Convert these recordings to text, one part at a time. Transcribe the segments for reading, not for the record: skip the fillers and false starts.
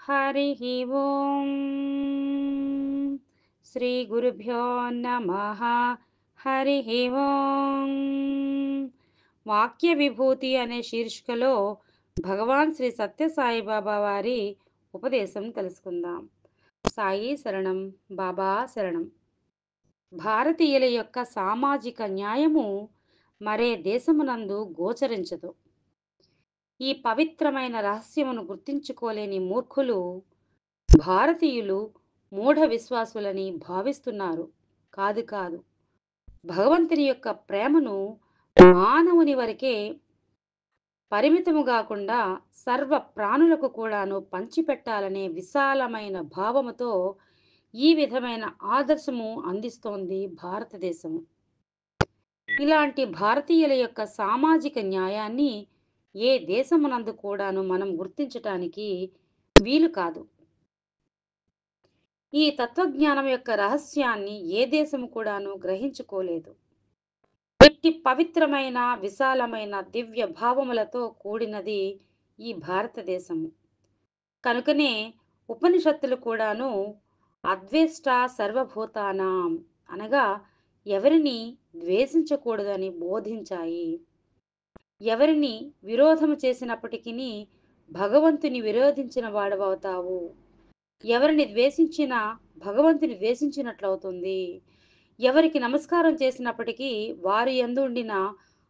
హరిః ఓం. శ్రీ గురుభ్యో నమః. హరిః ఓం. వాక్య విభూతి అనే శీర్షికలో భగవాన్ శ్రీ సత్య సాయిబాబా వారి ఉపదేశం తెలుసుకుందాం. సాయి శరణం, బాబా శరణం. భారతీయుల యొక్క సామాజిక న్యాయము మరే దేశమునందు గోచరించదు. ఈ పవిత్రమైన రహస్యమును గుర్తించుకోలేని మూర్ఖులు భారతీయులు మూఢ విశ్వాసులని భావిస్తున్నారు. కాదు కాదు, భగవంతుని యొక్క ప్రేమను మానవుని వరకే పరిమితము కాకుండా సర్వ ప్రాణులకు కూడాను పంచిపెట్టాలనే విశాలమైన భావముతో ఈ విధమైన ఆదర్శము అందిస్తోంది భారతదేశము. ఇలాంటి భారతీయుల యొక్క సామాజిక న్యాయాన్ని ఏ దేశమునందు కూడాను మనం గుర్తించటానికి వీలు కాదు. ఈ తత్వజ్ఞానం యొక్క రహస్యాన్ని ఏ దేశము కూడాను గ్రహించుకోలేదు. ఎట్టి పవిత్రమైన విశాలమైన దివ్య భావములతో కూడినది ఈ భారతదేశము. కనుకనే ఉపనిషత్తులు కూడాను అద్వేష్ట సర్వభూతానాం అనగా ఎవరిని ద్వేషించకూడదని బోధించాయి. ఎవరిని విరోధము చేసినప్పటికీ భగవంతుని విరోధించిన వాడవవుతావు, ఎవరిని ద్వేషించినా భగవంతుని ద్వేషించినట్లవుతుంది, ఎవరికి నమస్కారం చేసినప్పటికీ వారి యందు ఉండిన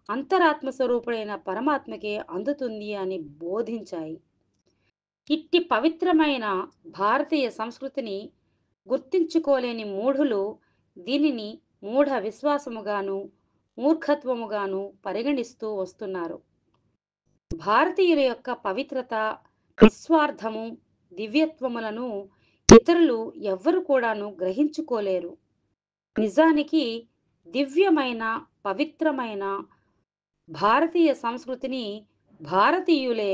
అంతరాత్మ స్వరూపుడైన పరమాత్మకే అందుతుంది అని బోధించాయి. ఇట్టి పవిత్రమైన భారతీయ సంస్కృతిని గుర్తించుకోలేని మూఢులు దీనిని మూఢ విశ్వాసముగాను మూర్ఖత్వముగాను పరిగణిస్తూ వస్తున్నారు. భారతీయుల యొక్క పవిత్రత, నిస్వార్థము, దివ్యత్వములను ఇతరులు ఎవ్వరు కూడాను గ్రహించుకోలేరు. నిజానికి దివ్యమైన పవిత్రమైన భారతీయ సంస్కృతిని భారతీయులే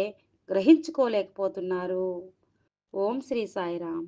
గ్రహించుకోలేకపోతున్నారు. ఓం శ్రీ సాయిరాం.